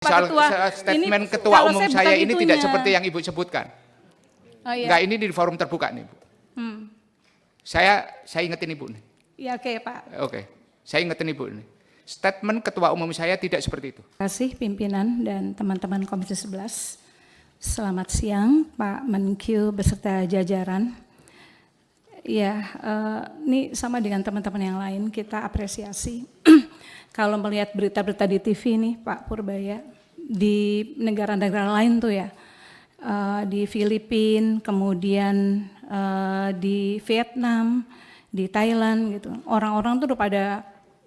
Soal Ketua, statement ini, Ketua kalau Umum saya saya bukan ini itunya. tidak seperti yang Ibu sebutkan. Oh, iya. Enggak, ini di forum terbuka nih, Bu. Saya ingetin Ibu nih. Ya, oke, Pak. Oke, saya ingetin Ibu nih. Statement Ketua Umum saya tidak seperti itu. Terima kasih pimpinan dan teman-teman Komisi 11. Selamat siang Pak Menkyu beserta jajaran. Ya, ini sama dengan teman-teman yang lain, kita apresiasi. Kalau melihat berita-berita di TV nih Pak Purbaya, di negara-negara lain tuh ya, di Filipina, kemudian di Vietnam, di Thailand gitu, orang-orang tuh udah pada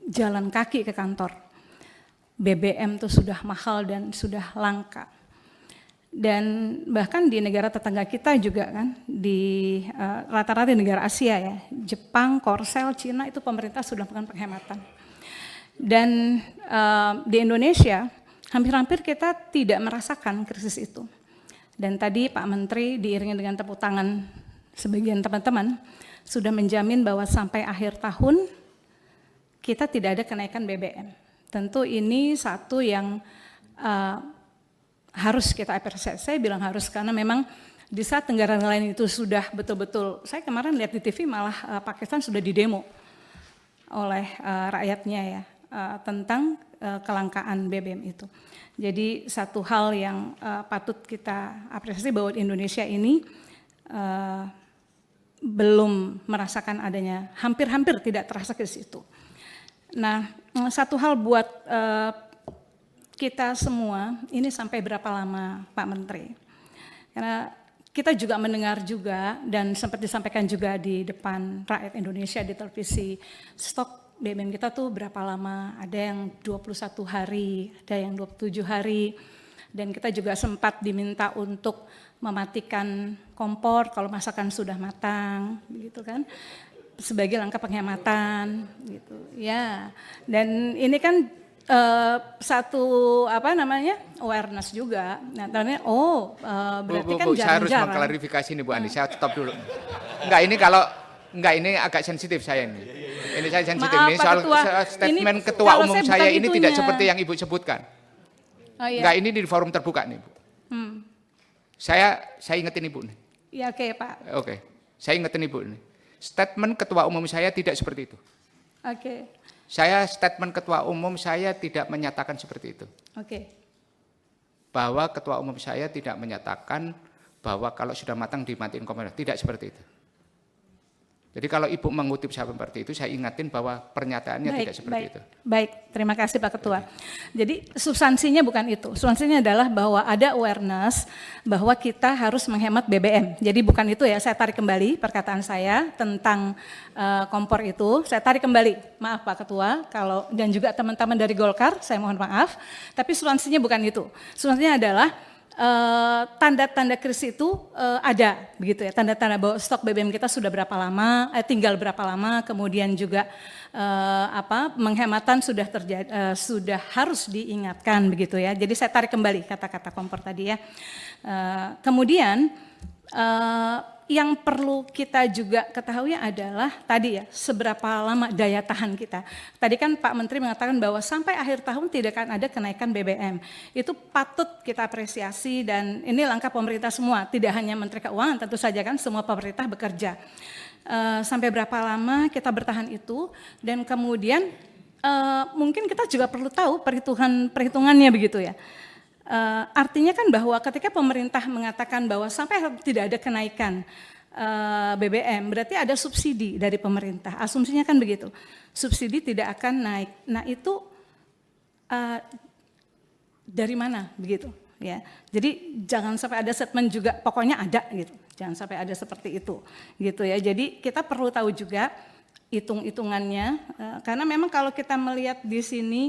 jalan kaki ke kantor. BBM tuh sudah mahal dan sudah langka. Dan bahkan di negara tetangga kita juga kan, di rata-rata di negara Asia ya, Jepang, Korsel, Cina itu pemerintah sudah melakukan penghematan. Dan di Indonesia hampir-hampir kita tidak merasakan krisis itu. Dan tadi Pak Menteri diiringi dengan tepuk tangan sebagian teman-teman sudah menjamin bahwa sampai akhir tahun kita tidak ada kenaikan BBM. Tentu ini satu yang harus kita apresiasi. Saya bilang harus karena memang di saat negara lain itu sudah betul-betul, saya kemarin lihat di TV malah Pakistan sudah didemo oleh rakyatnya ya tentang kelangkaan BBM itu. Jadi satu hal yang patut kita apresiasi bahwa Indonesia ini belum merasakan adanya, hampir-hampir tidak terasa krisis itu. Nah, satu hal buat kita semua, ini sampai berapa lama Pak Menteri? Karena kita juga mendengar juga dan sempat disampaikan juga di depan rakyat Indonesia di televisi, stok BBM kita tuh berapa lama? Ada yang 21 hari, ada yang 27 hari, dan kita juga sempat diminta untuk mematikan kompor kalau masakan sudah matang, begitu kan? Sebagai langkah penghematan, gitu. Ya, dan ini kan satu apa namanya awareness juga. Nah, ternyata berarti kan saya harus jarang-jarang. mengklarifikasi nih Bu Andi. Saya stop dulu. Enggak, ini agak sensitif saya ini. Ini saya sensitif. Maaf, Ini Pak soal Ketua, statement ini, Ketua kalau Umum saya saya bukan ini tidak itunya. seperti yang Ibu sebutkan. Oh, iya. Enggak, ini di forum terbuka nih Bu. Saya ingetin Ibu nih. Ya, oke Pak. Oke, saya ingetin Ibu nih. Statement Ketua Umum saya tidak seperti itu. Oke. Statement Ketua Umum saya tidak menyatakan seperti itu. Oke. Bahwa Ketua Umum saya tidak menyatakan bahwa kalau sudah matang dimatiin kompor, tidak seperti itu. Jadi kalau Ibu mengutip seperti itu, saya ingatin bahwa pernyataannya tidak seperti itu. Baik, terima kasih Pak Ketua. Jadi substansinya bukan itu, substansinya adalah bahwa ada awareness bahwa kita harus menghemat BBM. Jadi bukan itu ya, saya tarik kembali perkataan saya tentang kompor itu, saya tarik kembali. Maaf Pak Ketua, dan juga teman-teman dari Golkar, saya mohon maaf, tapi substansinya bukan itu. Substansinya adalah tanda-tanda krisis itu ada begitu ya, tanda-tanda bahwa stok BBM kita sudah berapa lama, tinggal berapa lama, kemudian juga penghematan sudah terjadi, sudah harus diingatkan begitu ya. Jadi saya tarik kembali kata-kata kompor tadi ya. Kemudian yang perlu kita juga ketahui adalah tadi ya, seberapa lama daya tahan kita. Tadi kan Pak Menteri mengatakan bahwa sampai akhir tahun tidak akan ada kenaikan BBM. Itu patut kita apresiasi dan ini langkah pemerintah semua, tidak hanya Menteri Keuangan, tentu saja kan semua pemerintah bekerja. Sampai berapa lama kita bertahan itu dan kemudian mungkin kita juga perlu tahu perhitungannya begitu ya. Artinya kan bahwa ketika pemerintah mengatakan bahwa sampai tidak ada kenaikan BBM, berarti ada subsidi dari pemerintah. Asumsinya kan begitu, subsidi tidak akan naik. Nah itu dari mana begitu? Ya, jadi jangan sampai ada statement juga, pokoknya ada gitu. Jangan sampai ada seperti itu, gitu ya. Jadi kita perlu tahu juga hitung-hitungannya, karena memang kalau kita melihat di sini.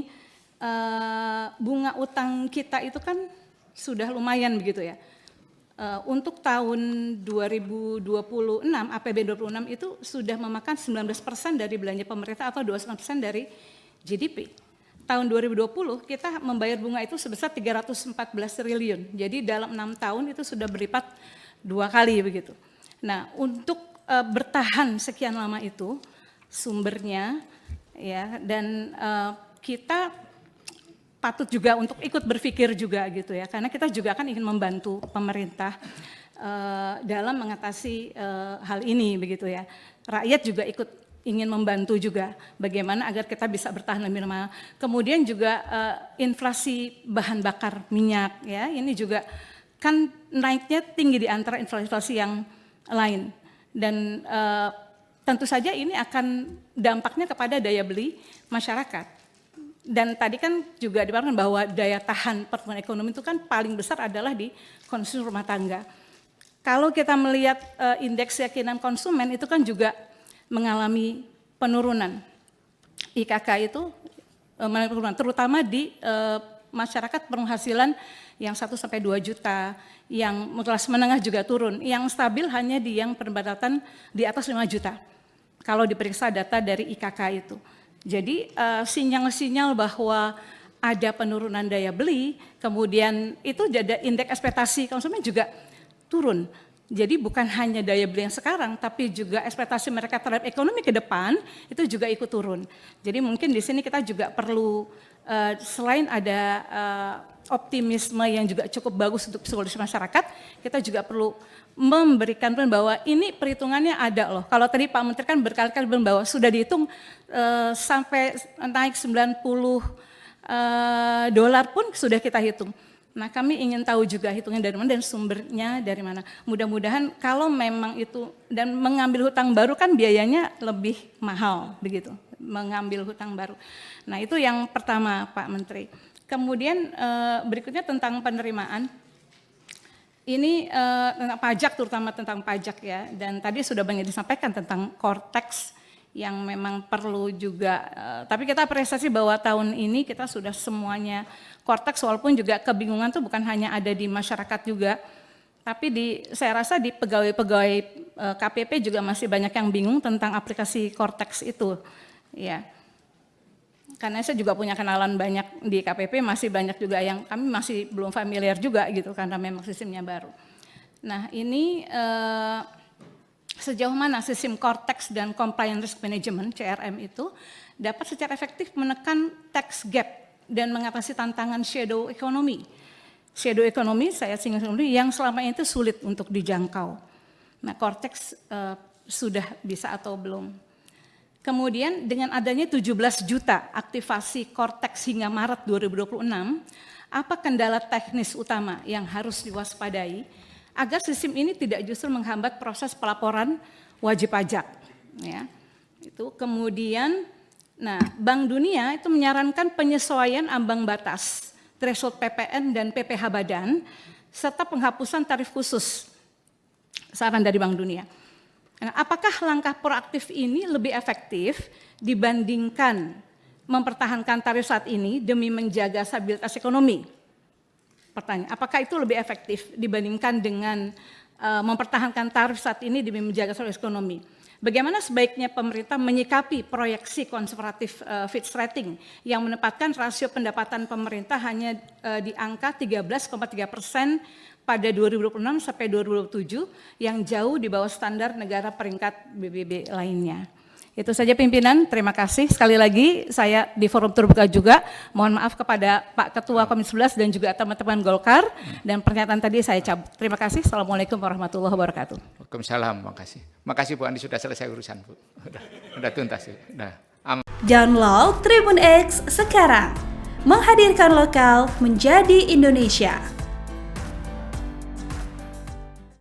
Bunga utang kita itu kan sudah lumayan begitu ya. Untuk tahun 2026, APB 26 itu sudah memakan 19% dari belanja pemerintah atau 29% dari GDP. Tahun 2020 kita membayar bunga itu sebesar 314 triliun. Jadi dalam 6 tahun itu sudah berlipat 2 kali begitu. Nah, untuk bertahan sekian lama itu sumbernya ya, dan kita patut juga untuk ikut berpikir juga gitu ya, karena kita juga kan ingin membantu pemerintah dalam mengatasi hal ini begitu ya. Rakyat juga ikut ingin membantu juga bagaimana agar kita bisa bertahan lebih lama. Kemudian juga inflasi bahan bakar minyak ya, ini juga kan naiknya tinggi di antara inflasi yang lain, dan tentu saja ini akan dampaknya kepada daya beli masyarakat. Dan tadi kan juga dipaparkan bahwa daya tahan pertumbuhan ekonomi itu kan paling besar adalah di konsumsi rumah tangga. Kalau kita melihat indeks keyakinan konsumen itu kan juga mengalami penurunan. IKK itu mengalami penurunan, terutama di masyarakat penghasilan yang 1-2 juta, yang kelas menengah juga turun, yang stabil hanya di yang pendapatan di atas 5 juta. Kalau diperiksa data dari IKK itu. Jadi sinyal-sinyal bahwa ada penurunan daya beli, kemudian itu ada indeks ekspektasi konsumen juga turun. Jadi bukan hanya daya beli yang sekarang, tapi juga ekspektasi mereka terhadap ekonomi ke depan itu juga ikut turun. Jadi mungkin di sini kita juga perlu selain ada optimisme yang juga cukup bagus untuk psikologi masyarakat, kita juga perlu memberikan bahwa ini perhitungannya ada loh. Kalau tadi Pak Menteri kan berkali-kali bilang bahwa sudah dihitung sampai naik 90 dolar pun sudah kita hitung. Nah, kami ingin tahu juga hitungnya dari mana dan sumbernya dari mana. Mudah-mudahan kalau memang itu, dan mengambil hutang baru kan biayanya lebih mahal begitu, mengambil hutang baru. Nah, itu yang pertama Pak Menteri. Kemudian berikutnya tentang penerimaan. Ini tentang pajak, terutama tentang pajak ya, dan tadi sudah banyak disampaikan tentang Cortex yang memang perlu juga, tapi kita apresiasi bahwa tahun ini kita sudah semuanya Cortex, walaupun juga kebingungan tuh bukan hanya ada di masyarakat juga, tapi saya rasa di pegawai-pegawai KPP juga masih banyak yang bingung tentang aplikasi Cortex itu, ya. Karena saya juga punya kenalan banyak di KPP, masih banyak juga yang kami masih belum familiar juga gitu, karena memang sistemnya baru. Nah ini sejauh mana sistem Cortex dan Compliance Risk Management (CRM) itu dapat secara efektif menekan tax gap dan mengatasi tantangan shadow economy. Shadow economy saya singgung dulu yang selama ini itu sulit untuk dijangkau. Nah Cortex sudah bisa atau belum? Kemudian dengan adanya 17 juta aktivasi Cortex hingga Maret 2026, apa kendala teknis utama yang harus diwaspadai agar sistem ini tidak justru menghambat proses pelaporan wajib pajak? Ya, itu kemudian, nah Bank Dunia itu menyarankan penyesuaian ambang batas threshold PPN dan PPh badan serta penghapusan tarif khusus, saran dari Bank Dunia. Nah, apakah langkah proaktif ini lebih efektif dibandingkan mempertahankan tarif saat ini demi menjaga stabilitas ekonomi? Pertanyaan, apakah itu lebih efektif dibandingkan dengan mempertahankan tarif saat ini demi menjaga stabilitas ekonomi? Bagaimana sebaiknya pemerintah menyikapi proyeksi konservatif Fitch Rating yang menempatkan rasio pendapatan pemerintah hanya di angka 13,3% pada 2026 sampai 2027 yang jauh di bawah standar negara peringkat BBB lainnya. Itu saja pimpinan, terima kasih. Sekali lagi saya di forum terbuka juga, mohon maaf kepada Pak Ketua Komisi 11 dan juga teman-teman Golkar, dan pernyataan tadi saya cabut. Terima kasih, Assalamualaikum warahmatullahi wabarakatuh. Waalaikumsalam, makasih. Makasih Bu Andi sudah selesai urusan Bu, udah tuntas. Udah. Download Tribun X sekarang, menghadirkan lokal menjadi Indonesia.